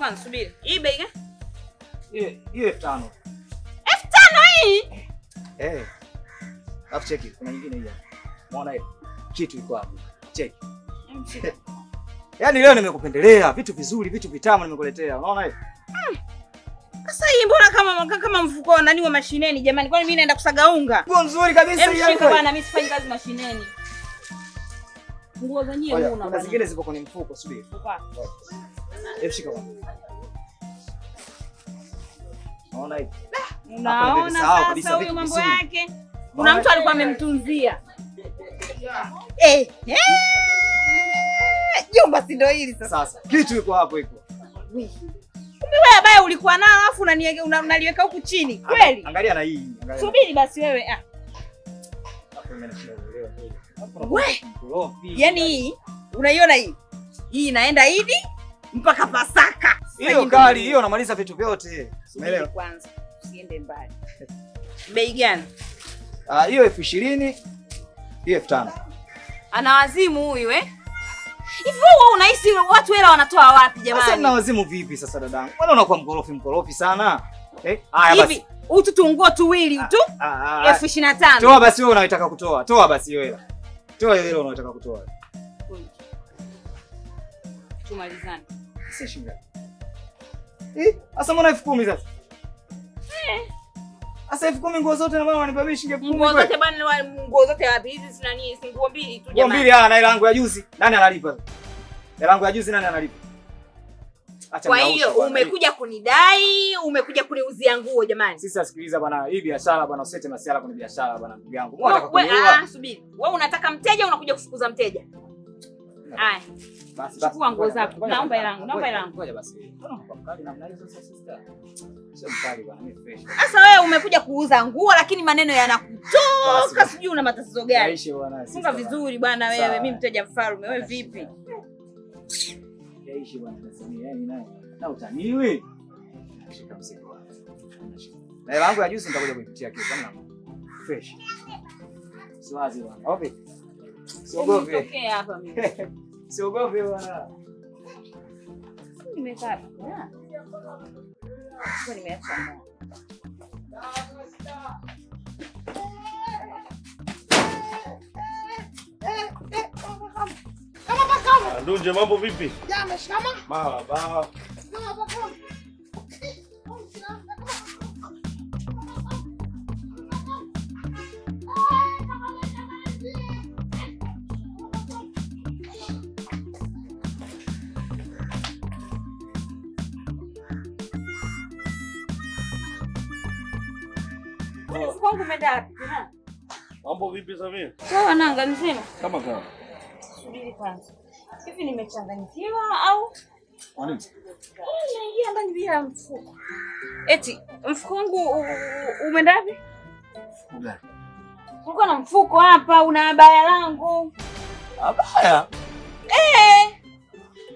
kwanza subiri. Hii bei gani? Hiyo 5,000. 5,000 hii? Alafu cheki, kuna nyingine hii hapa. Unaona hiyo? Kitu iko hapo. Cheki. Yaani leo nimekupendelea, vitu vizuri, vitu vitamu nimekuletea. Unaona hiyo? Sasa hii mbona kama mfuko nani wa mashineni jamani? Kwani mimi naenda kusaga unga? Nguo nzuri kabisa hii hapa. Bwana mimi sifanyi kazi mashineni. Nguo zenyewe huna bwana. Kuna zingine zipo kwenye mfuko, subiri. Mfuko. Shika bwana. Unaona hiyo? Unaona sasa huyo mambo yake. Kuna mtu alikuwa amemtunzia. Jomba si ndio hili sasa. Sasa kitu iko hapo iko. Kumbe wewe baya ulikuwa nao alafu unaliweka huku chini. Kweli? Angalia na hii, angalia. Subiri basi wewe. Hapo mimi nashaelewa. Yaani hii unaiona hii? Hii inaenda Idi mpaka Pasaka. Hiyo kali, hiyo unamaliza vitu vyote. Umeelewa? Kwanza usiende mbali. Bei gani? Hiyo 20,000, hiyo 5,000. Ana wazimu huyu Hivi wewe unahisi watu hela wanatoa wapi jamani? Sasa mna wazimu vipi sasa dadangu? Mbona unakuwa mkorofi sana? Haya basi. Hivi ututunguo tuwili tu 25,000. Toa basi wewe unataka kutoa. Toa basi hiyo hela. Toa hiyo hela unataka kutoa. Tumalizane. Si shinga. Asa mbona 10,000 sasa? Asa 10,000 nguo zote na mama wanibabisha shilingi 10,000. Nguo zote bwana, nguo zote wapi? Hizi si nani? Si nguo mbili tu jamani. Nguo mbili na hela yangu ya juzi. Nani analipa? Hela yangu ya juzi nani analipa? Acha. Kwa hiyo umekuja kunidai, umekuja kuniuzia nguo jamani. Sisi asikiliza bwana, hii biashara bwana, usete masiala kwenye biashara bwana ndugu yangu. Mbona unataka subiri. Wewe unataka mteja unakuja kufukuza mteja? Haya. Basi chukua nguo zako. Naomba hela yangu, naomba hela yangu. Ngoja basi. Mbona unakuwa mkali namna hiyo sasa sister? Sio mkali bwana, mimi fresh. Sasa wewe umekuja kuuza nguo lakini maneno yanakutoka, sijui una matatizo gani? Yaishe bwana. Funga vizuri bwana wewe, mimi mteja mfalme, wewe vipi? Yaishe bwana, nasema yani naye. Na utaniwe. Shika mzigo wako. Na hela yangu ya juzi nitakuja kuipitia kesho kama fresh. Siwazi bwana. Okay. Siogope. Okay hapa mimi. Siogope bwana. Nimekaa. Kwa nimeacha. Ndunje, mambo vipi? Jambo, shikama. Marhaba. Kwangu umeenda. Mambo vipi Samia? Sawa nanga nzima. Kama kawa. Subiri kwanza. Hivi nimechanganyikiwa au? Kwa nini? Naingia ndani bila mfuko. Eti mfuko wangu umeenda wapi? Gani? Uko na mfuko hapa, una baya langu. Abaya.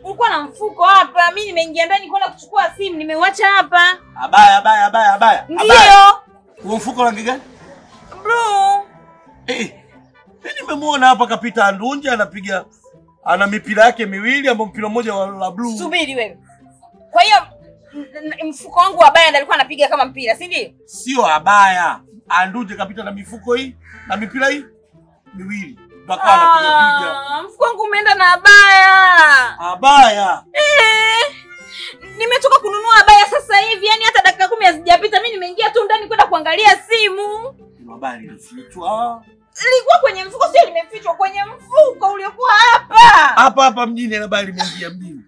Ulikuwa na mfuko hapa. Mimi nimeingia ndani kwenda kuchukua simu, nimeuacha hapa. Abaya. Ndio. Huo mfuko rangi gani? Bro. Mimi nimemuona hapa kapita Ndunje ana mipira yake miwili ambapo mpira mmoja wa blue. Subiri wewe. Kwa hiyo mfuko wangu wa baya alikuwa anapiga kama mpira, si ndio? Sio abaya. Ndunje kapita na mifuko hii na mipira hii miwili. Mpaka anapiga. Mfuko wangu umeenda na abaya. Nimetoka kununua abaya sasa hivi, yani hata dakika 10 hazijapita mimi nimeingia tu ndani kwenda kuangalia simu. Abaya ilifichwa. Lilikuwa kwenye mfuko, sio limefichwa kwenye mfuko uliokuwa hapa. Hapa mjini na bali limeingia mjini.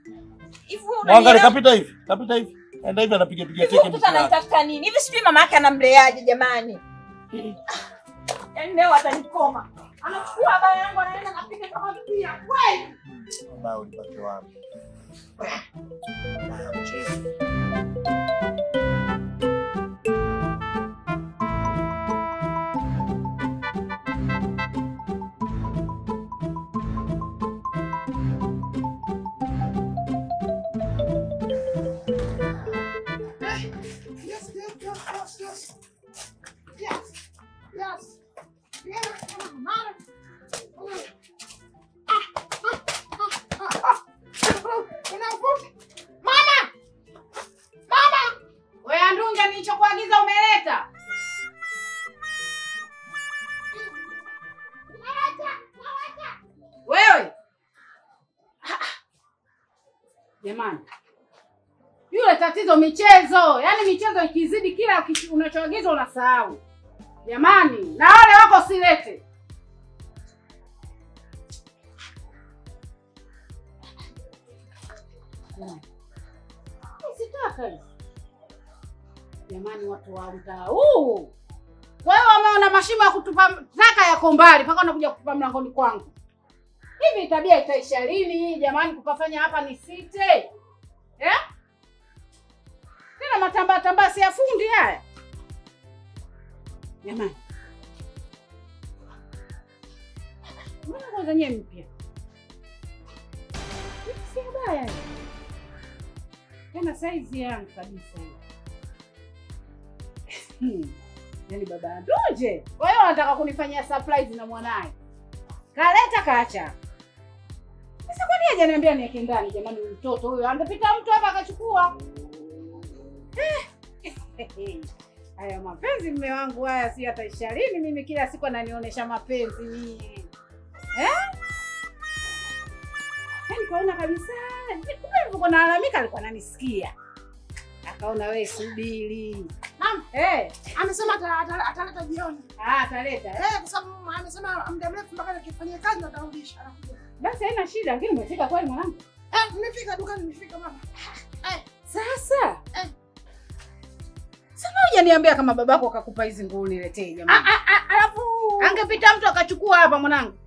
Hivi Mwangalie kapita hivi. Enda hivi anapiga teke. Mtoto anatafuta nini? Hivi sijui mama yake anamleaje jamani. Yaani leo atanikoma. Anachukua abaya yangu anaenda napiga kama mpira. Kweli? Abaya ulipata wapi? Jamani. Yule tatizo michezo. Yaani michezo ikizidi kila unachoagiza unasahau. Jamani, na wale wako silete. Sitaka. Jamani watu wa mtaa huu. Kwa hiyo wameona mashimo ya kutupa taka yako mbali mpaka wanakuja kutupa mlangoni kwangu. Hivi tabia itaisha lini jamani kupafanya hapa ni site? Tena matamba si ya fundi haya. Jamani. Mbona kwanza nyewe mpya? Si mbaya. Tena size yangu kabisa hiyo. Yaani baba nduje. Kwa hiyo anataka kunifanyia surprise na mwanae. Kaleta kaacha. Sasa kwa nini hajaniambia niweke ndani jamani mtoto huyo? Angepita mtu hapa akachukua. Haya mapenzi mume wangu haya si hata 20 mimi kila siku ananionyesha mapenzi mimi. Yaani kwaona kabisa. Kumbe nilikuwa nalalamika alikuwa ananisikia. Akaona wewe subiri. Mama, amesema ataleta jioni. Ataleta. Kwa sababu amesema muda mrefu mpaka nikifanyia kazi ndo atarudisha. Basi haina shida, lakini umefika kweli mwanangu? Nimefika dukani, nimefika mama. Sasa. Sasa hujaniambia kama babako akakupa hizi nguo niletee jamani. Alafu angepita mtu akachukua hapa mwanangu.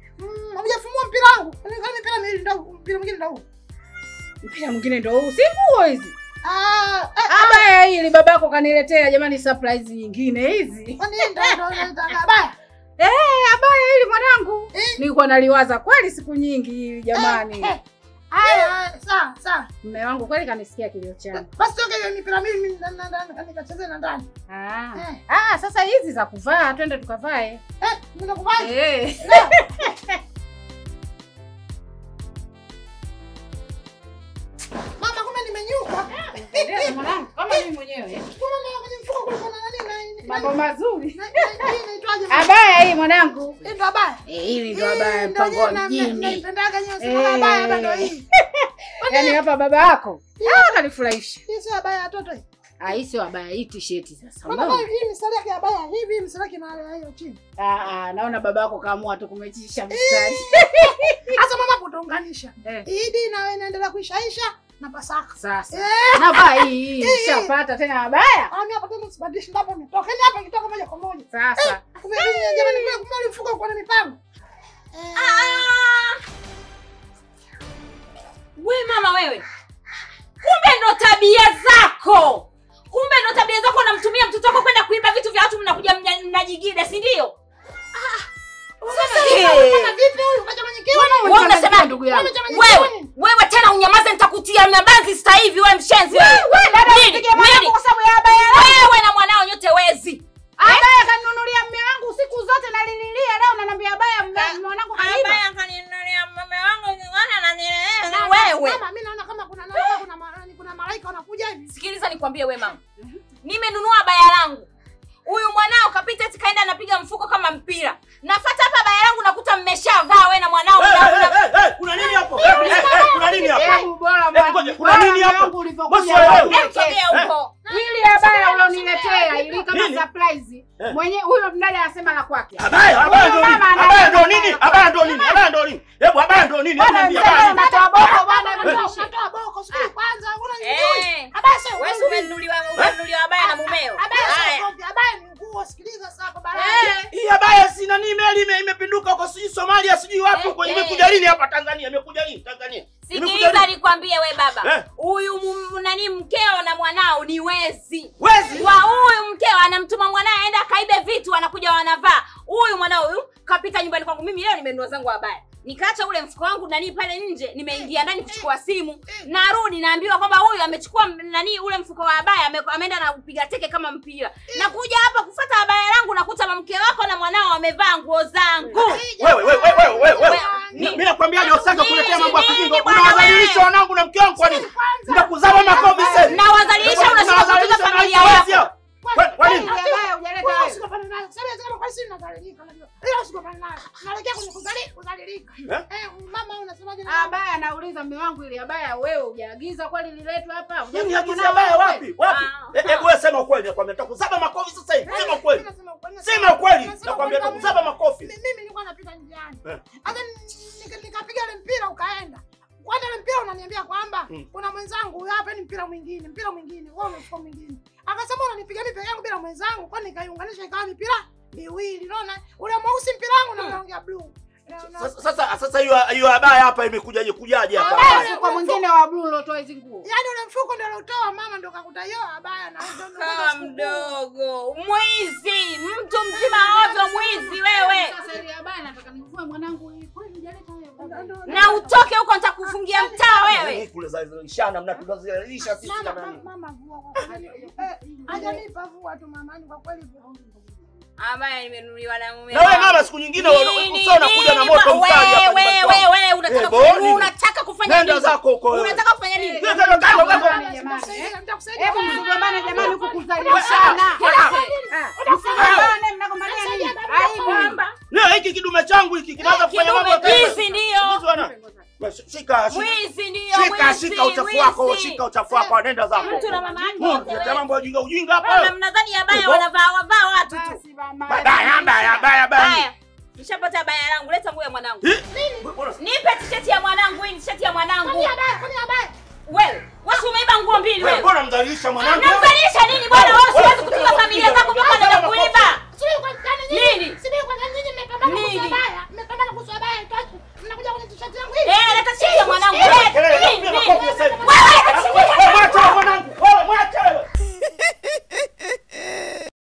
Hujafumua mpira wangu. Mpira mwingine ndio huu. Mpira mwingine ndio huu. Si nguo hizi. Abaya hili babako kaniletea jamani surprise nyingine hizi. Kwani ndio abaya? Abaya hili mwanangu. Nilikuwa naliwaza kweli siku nyingi hili jamani. Sawa. Mume wangu kweli kanisikia kilio changu. Basi toka hiyo mipira mimi nikacheze na ndani. Sasa hizi za kuvaa twende tukavae. Mimi nakuvaa? Mama kumbe nimenyuka. Ndio mwanangu kama mimi mwenyewe. Kuna kwenye mfuko kulikuwa na nini? Mambo mazuri. Inaitwaje? Abaya hii mwanangu. Ndio abaya. Hili ndio abaya mpango wa mjini. Naipendaga nyewe sema abaya hapa ndio hii. Yaani hapa baba yako. Kanifurahisha. Hii sio abaya watoto hii. Hii sio abaya, hii t-shirt sasa. Mbona hii mistari yake abaya hivi mistari yake na hiyo chini. Naona baba yako kaamua tu kumechisha mistari. Sasa mama kutonganisha. Idi na wewe inaendelea kuishaisha na Pasaka. Sasa. Na baa hii shapata tena abaya. Mimi hapa tena sibadishi ndapo nitokeni hapa kitoka moja kwa moja. Sasa. Jamani kumbe mfuko kwa mipango. Wewe mama wewe. Kumbe ndo tabia zako. Unamtumia mtoto wako kwenda kuiba vitu vya watu mnakuja mnajigida, si ndio? Sasa vipi huyu kachanganyikiwa na wewe unasema ndugu yangu. Wewe tena unyamaze nitakutia mabanzi sasa hivi wewe mshenzi wewe. Wewe dada unapige mwanangu kwa sababu ya abaya. Wewe na mwanao nyote wezi. Abaya kaninunulia mume wangu siku zote nalililia leo unaniambia abaya mume wangu kaiba. Abaya kaninunulia mume wangu ngana ananieleza wewe. Mama mimi naona kama kuna malaika wanakuja hivi. Sikiliza nikwambie wewe mama. Nimenunua abaya langu. Huyu mwanao kapita eti kaenda anapiga mfuko kama mpira. Nafuata hapa abaya langu nakuta mmeshavaa wewe na mwanao. Kuna nini hapo? Kuna nini hapo? Hebu bora mwanangu. Kuna nini hapo? Msogea huko. Hili abaya uloniletea ili kama surprise. Mwenye huyo mdada anasema la kwake. Abaya ndo nini? Hebu abaya ndo nini? Unatoa boko bwana Unatoa boko sio kwanza unanijui. Abaya sio wewe umenunuliwa abaya na mumeo. Abaya ni nguo sikiliza sasa hapa barani. Hii abaya sina nini meli imepinduka huko sijui Somalia sijui wapi huko imekuja lini hapa Tanzania? Imekuja lini Tanzania? Sikiliza nikwambie wewe baba. Huyu nani mkeo na mwanao ni wezi. Wezi? Wa huyu mkeo anamtuma mwanae aenda kaibe vitu anakuja wanavaa. Huyu mwanao huyu kapita nyumbani kwangu mimi leo nimenunua zangu abaya. Nikaacha ule mfuko wangu nani pale nje, nimeingia ndani kuchukua simu. Narudi naambiwa kwamba huyu amechukua nani ule mfuko wa abaya ameenda na kupiga teke kama mpira. Nakuja hapa kufuata abaya langu nakuta mke wako na mwanao wamevaa nguo zangu. Wewe. Mimi nakwambia leo sasa kuletea mambo ya kijinga. Unawadhalilisha wanangu na mke wangu kwa nini? Ndakuzama makofi sasa. Na wadhalilisha unashika kutoka familia yako. Kwa nini? Abaya hujaleta wewe. si nadhalilika unajua. Ila usikopana naye. Naelekea kwenye kudhalilika. Mama unasemaje na Abaya anauliza mume wangu ile abaya wewe hujaagiza kweli liletwe hapa? Hujaagiza abaya wapi? Wapi? Hebu wewe sema ukweli, nakwambia nitakuzaba makofi sasa hivi. Sema ukweli. Sema ukweli. Nakwambia nitakuzaba makofi. Mimi nilikuwa napita njiani. Hata nikapiga ile mpira ukaenda. Kwanza ile mpira unaniambia kwamba kuna mwenzangu huyu hapa ni mpira mwingine, wewe umechukua mwingine. Akasema unanipiga mimi peke yangu bila mwenzangu, kwani nikaiunganisha ikawa mipira miwili. Unaona? Ule mweusi mpira wangu na unaongea blue. Sasa hiyo abaya hapa kujaje hapa? Kwa mwingine wa blue ulotoa hizo nguo. Yaani ule mfuko ndio ulotoa mama ndo kakuta hiyo abaya na Kama mdogo. Mwizi, mtu mzima ovyo mwizi wewe. Sasa ile abaya nataka nivue mwanangu hii. Kwani hujaleta wewe? Na utoke huko nitakufungia mtaa wewe. Kule zalishana mnatuzalisha sisi na nani? Mama vua kwa kweli. Hajanipa vua tu mama, ni kwa kweli vua. Abaya nimenunuliwa na mume. Na wewe mama siku nyingine usona kuja na moto mkali hapa. Wewe unataka kufanya nini? Nenda zako huko wewe. Unataka kufanya nini? Hebu msigombane jamani huku kuzalishana. Msigombane mnagombania nini? Aibu. Leo hiki kidume changu hiki kinaanza kufanya mambo ya Mwizi ndio. Shika Mwizi ndio. shika uchafu wako, shika uchafu wako, nenda zako. Mtu na mama yake. Ndio mambo ya ujinga hapa. Wewe mnadhani abaya wanavaa watu tu. Baya. Nishapata baya langu, leta nguo ya mwanangu. Nipe t-shirt ya mwanangu, hii t-shirt ya mwanangu. Kwani abaya? Wewe umeiba nguo mbili wewe. Mbona mdhalilisha mwanangu? Namdhalilisha nini bwana? Wewe siwezi kutunza familia zako mpaka na kuiba. Sio kwa nini? Nini? Sio kwa nini mmepambana kwa abaya?